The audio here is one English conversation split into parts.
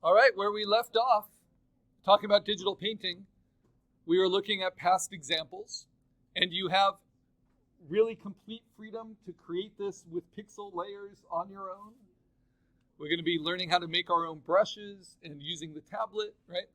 All right, where we left off, talking about digital painting, we were looking at past examples, and you have really complete freedom to create this with pixel layers on your own. We're going to be learning how to make our own brushes and using the tablet, right?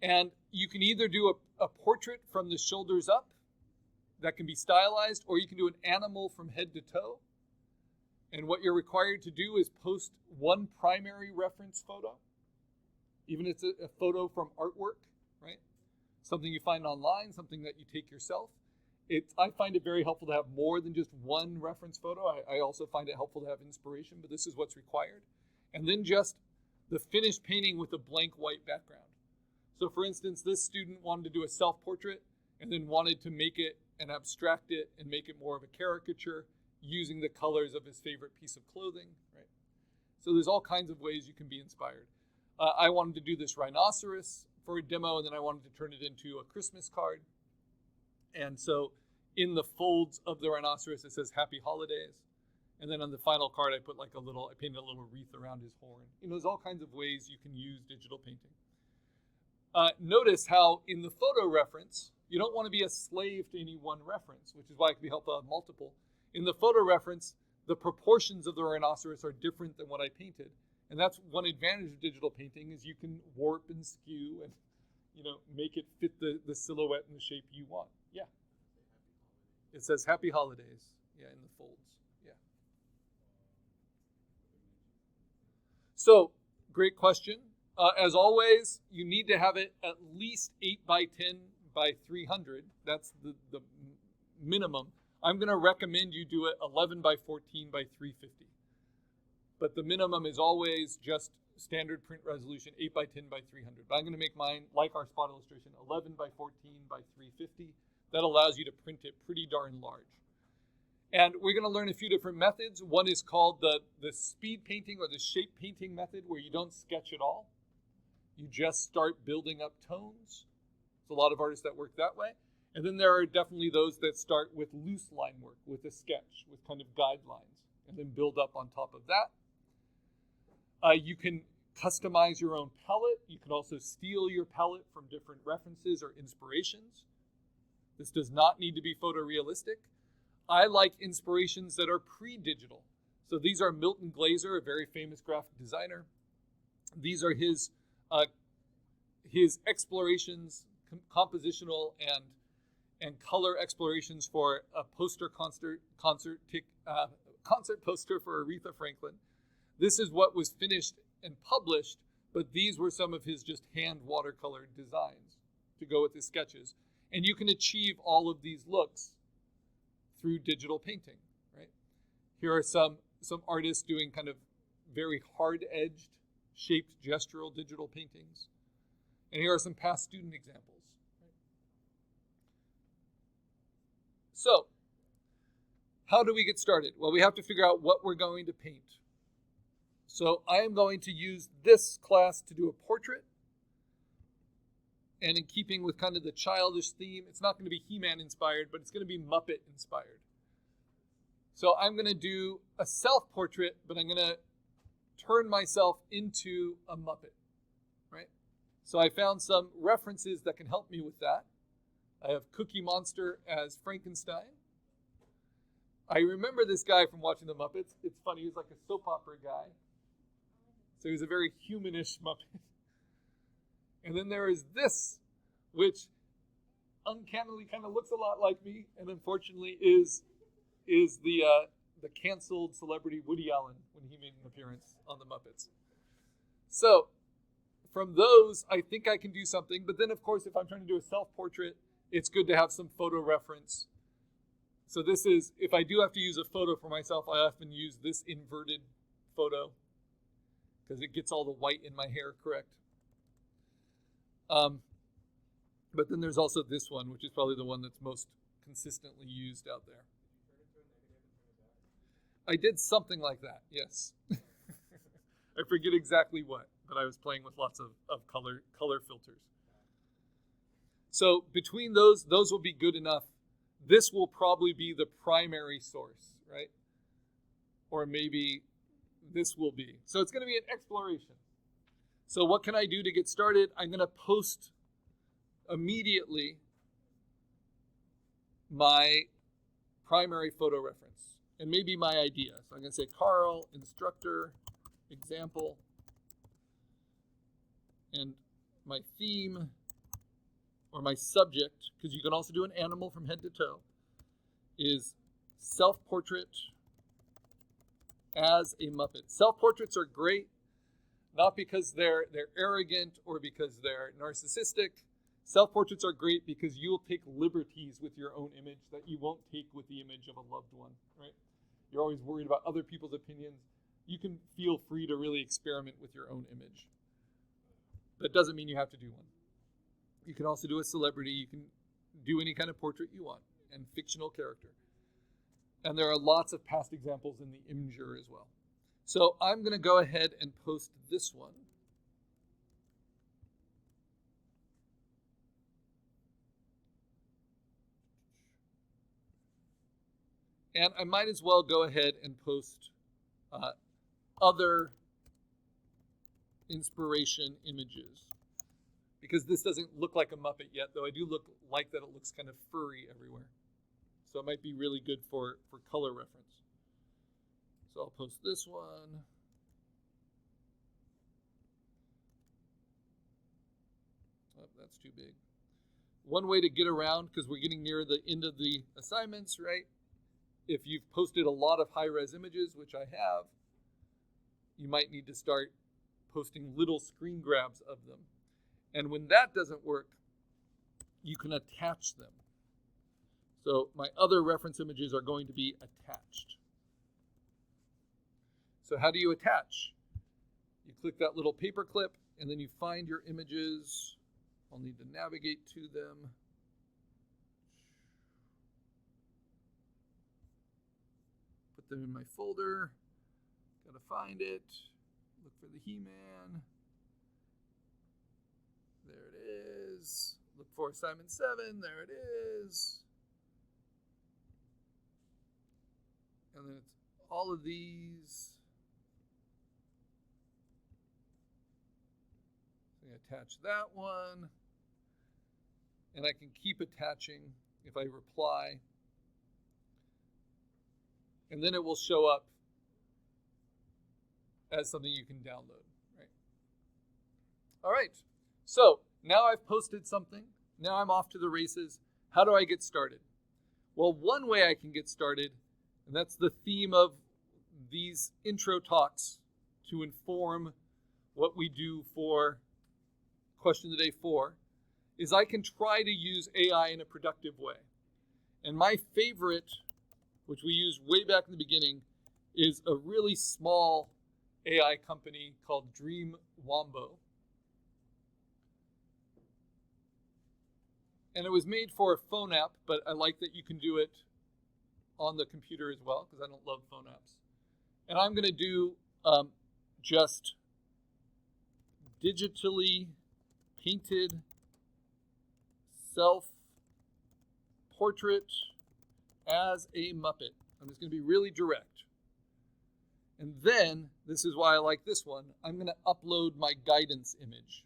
And you can either do a portrait from the shoulders up that can be stylized, or you can do an animal from head to toe. And what you're required to do is post one primary reference photo, even if it's a photo from artwork, right? Something you find online, something that you take yourself. I find it very helpful to have more than just one reference photo. I also find it helpful to have inspiration, but this is what's required. And then just the finished painting with a blank white background. So for instance, this student wanted to do a self-portrait and then wanted to make it and abstract it and make it more of a caricature using the colors of his favorite piece of clothing, right? So there's all kinds of ways you can be inspired. I wanted to do this rhinoceros for a demo, and then I wanted to turn it into a Christmas card. And so in the folds of the rhinoceros, it says Happy Holidays. And then on the final card, I painted a little wreath around his horn. There's all kinds of ways you can use digital painting. Notice how in the photo reference, you don't want to be a slave to any one reference, which is why it can be helpful to have multiple. In the photo reference, the proportions of the rhinoceros are different than what I painted. And that's one advantage of digital painting, is you can warp and skew and make it fit the silhouette and the shape you want. Yeah. It says Happy Holidays. Yeah, in the folds. Yeah. So, great question. As always, you need to have it at least 8 by 10 by 300. That's the minimum. I'm going to recommend you do it 11 by 14 by 350. But the minimum is always just standard print resolution, 8 by 10 by 300. But I'm going to make mine, like our spot illustration, 11 by 14 by 350. That allows you to print it pretty darn large. And we're going to learn a few different methods. One is called the speed painting or the shape painting method, where you don't sketch at all. You just start building up tones. There's a lot of artists that work that way. And then there are definitely those that start with loose line work, with a sketch, with kind of guidelines, and then build up on top of that. You can customize your own palette. You can also steal your palette from different references or inspirations. This does not need to be photorealistic. I like inspirations that are pre-digital. So these are Milton Glaser, a very famous graphic designer. These are his explorations, compositional and color explorations for a poster concert poster for Aretha Franklin. This is what was finished and published, but these were some of his just hand watercolor designs to go with his sketches. And you can achieve all of these looks through digital painting, right? Here are some artists doing kind of very hard-edged, shaped gestural digital paintings. And here are some past student examples. So, how do we get started? Well, we have to figure out what we're going to paint. So I am going to use this class to do a portrait. And in keeping with kind of the childish theme, it's not going to be He-Man inspired, but it's going to be Muppet inspired. So I'm going to do a self-portrait, but I'm going to turn myself into a Muppet, right? So I found some references that can help me with that. I have Cookie Monster as Frankenstein. I remember this guy from watching the Muppets. It's funny, he's like a soap opera guy. So he's a very humanish Muppet. And then there is this, which uncannily kind of looks a lot like me, and unfortunately is the canceled celebrity Woody Allen when he made an appearance on the Muppets. So from those, I think I can do something. But then, of course, if I'm trying to do a self-portrait, it's good to have some photo reference. So this is, if I do have to use a photo for myself, I often use this inverted photo because it gets all the white in my hair correct. But then there's also this one, which is probably the one that's most consistently used out there. I did something like that, yes. I forget exactly what, but I was playing with lots of color filters. So between those will be good enough. This will probably be the primary source, right? Or maybe this will be. So it's going to be an exploration. So what can I do to get started? I'm going to post immediately my primary photo reference and maybe my idea. So I'm going to say Karl, instructor, example, and my theme or my subject, because you can also do an animal from head to toe, is self-portrait as a Muppet. Self-portraits are great, not because they're arrogant or because they're narcissistic. Self-portraits are great because you will take liberties with your own image that you won't take with the image of a loved one, right? You're always worried about other people's opinions. You can feel free to really experiment with your own image. That doesn't mean you have to do one. You can also do a celebrity. You can do any kind of portrait you want and fictional character. And there are lots of past examples in the Imgur as well. So I'm going to go ahead and post this one. And I might as well go ahead and post other inspiration images, because this doesn't look like a Muppet yet, though I do like that it looks kind of furry everywhere. So it might be really good for color reference. So I'll post this one. Oh, that's too big. One way to get around, because we're getting near the end of the assignments, right? If you've posted a lot of high-res images, which I have, you might need to start posting little screen grabs of them. And when that doesn't work, you can attach them. So my other reference images are going to be attached. So how do you attach? You click that little paper clip, and then you find your images. I'll need to navigate to them. Put them in my folder. Gotta find it. Look for the He-Man. There it is. Look for assignment 7. There it is. And then it's all of these. So I'm going to attach that one. And I can keep attaching if I reply. And then it will show up as something you can download, right? All right. So now I've posted something. Now I'm off to the races. How do I get started? Well, one way I can get started, and that's the theme of these intro talks to inform what we do for Question of the Day 4, is I can try to use AI in a productive way. And my favorite, which we used way back in the beginning, is a really small AI company called Dream Wombo. And it was made for a phone app, but I like that you can do it on the computer as well, because I don't love phone apps. And I'm going to do just digitally painted self-portrait as a Muppet. I'm just going to be really direct. And then, this is why I like this one, I'm going to upload my guidance image.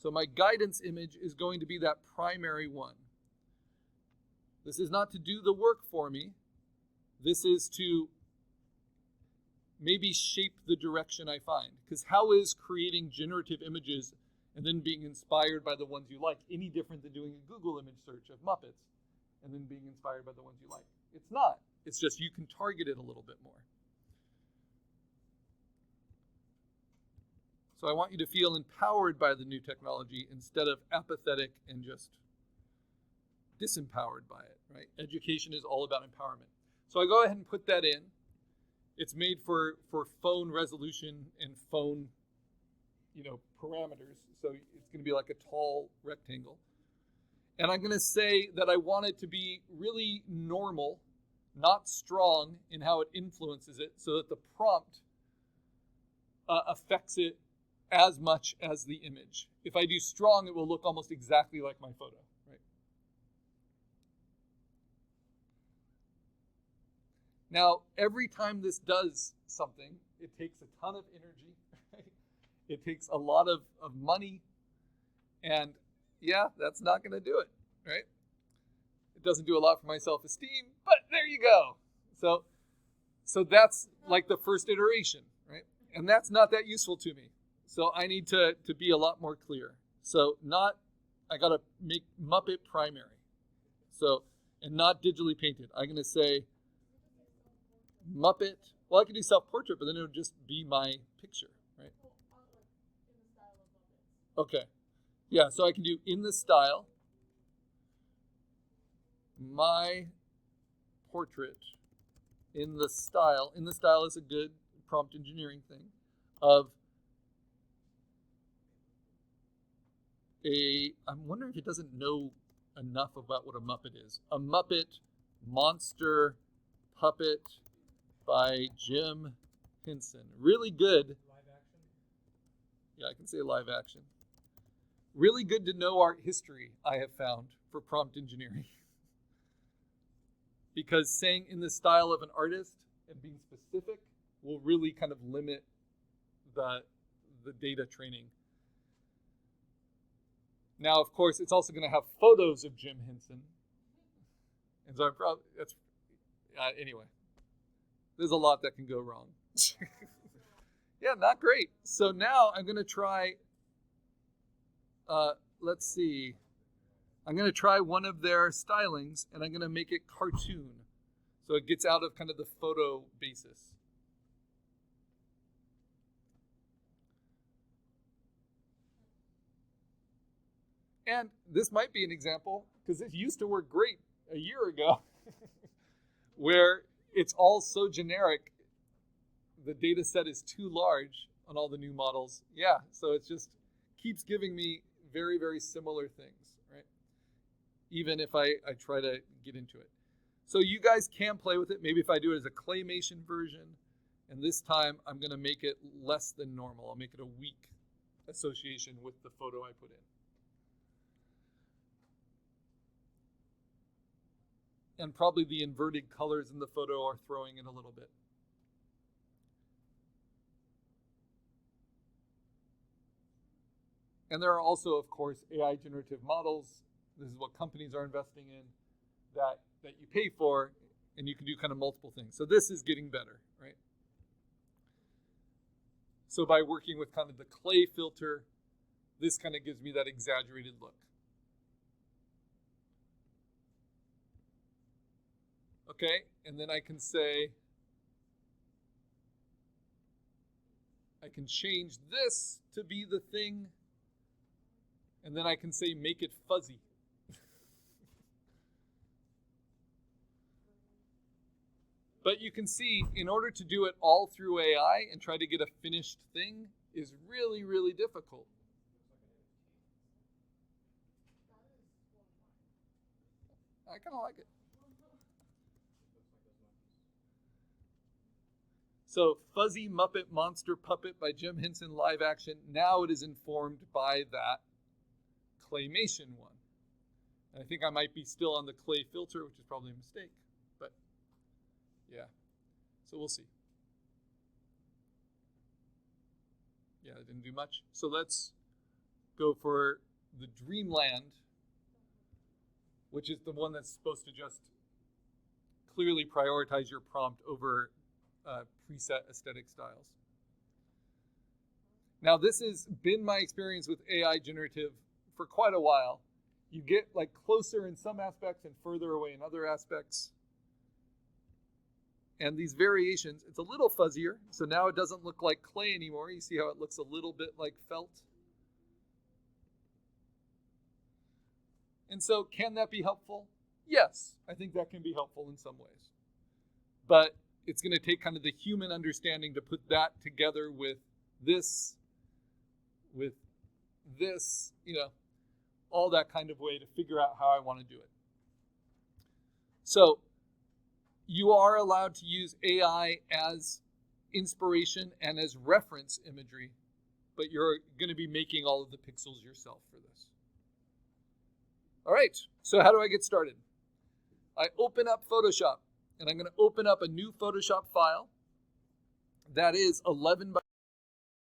So my guidance image is going to be that primary one. This is not to do the work for me. This is to maybe shape the direction I find. Because how is creating generative images and then being inspired by the ones you like any different than doing a Google image search of Muppets and then being inspired by the ones you like? It's not. It's just you can target it a little bit more. So I want you to feel empowered by the new technology instead of apathetic and just disempowered by it, right? Education is all about empowerment. So I go ahead and put that in. It's made for phone resolution and phone, parameters. So it's going to be like a tall rectangle. And I'm going to say that I want it to be really normal, not strong in how it influences it, so that the prompt affects it as much as the image. If I do strong, it will look almost exactly like my photo, right? Now, every time this does something, it takes a ton of energy, right? It takes a lot of money. And yeah, that's not going to do it, right? It doesn't do a lot for my self-esteem, but there you go. So that's like the first iteration, right? And that's not that useful to me. So I need to be a lot more clear. So I got to make Muppet primary. So, and not digitally painted. I'm going to say Muppet. Well, I can do self-portrait, but then it would just be my picture, right? Okay. Yeah, so I can do in the style, my portrait in the style. In the style is a good prompt engineering thing of I'm wondering if it doesn't know enough about what a Muppet is. A Muppet monster puppet by Jim Henson. Really good. Live action? Yeah, I can say live action. Really good to know art history, I have found, for prompt engineering. Because saying in the style of an artist and being specific will really kind of limit the data training. Now, of course, it's also going to have photos of Jim Henson. And so anyway, there's a lot that can go wrong. Yeah, not great. So now I'm going to try, let's see. I'm going to try one of their stylings, and I'm going to make it cartoon. So it gets out of kind of the photo basis. And this might be an example, because it used to work great a year ago, where it's all so generic, the data set is too large on all the new models. Yeah, so it just keeps giving me very, very similar things, right? Even if I try to get into it. So you guys can play with it. Maybe if I do it as a claymation version, and this time I'm going to make it less than normal. I'll make it a weak association with the photo I put in. And probably the inverted colors in the photo are throwing it a little bit. And there are also, of course, AI generative models. This is what companies are investing in that you pay for, and you can do kind of multiple things. So this is getting better, right? So by working with kind of the clay filter, this kind of gives me that exaggerated look. Okay, and then I can say, I can change this to be the thing, and then I can say make it fuzzy. But you can see, in order to do it all through AI and try to get a finished thing is really, really difficult. I kind of like it. So Fuzzy Muppet Monster Puppet by Jim Henson live action. Now it is informed by that claymation one. And I think I might be still on the clay filter, which is probably a mistake. But yeah, so we'll see. Yeah, it didn't do much. So let's go for the Dreamland, which is the one that's supposed to just clearly prioritize your prompt over preset aesthetic styles. Now, this has been my experience with AI generative for quite a while. You get like closer in some aspects and further away in other aspects. And these variations, it's a little fuzzier. So now it doesn't look like clay anymore. You see how it looks a little bit like felt? And so can that be helpful? Yes, I think that can be helpful in some ways. But it's going to take kind of the human understanding to put that together with this, you know, all that kind of way to figure out how I want to do it. So you are allowed to use AI as inspiration and as reference imagery, but you're going to be making all of the pixels yourself for this. All right, so how do I get started? I open up Photoshop, and I'm going to open up a new Photoshop file that is 11 by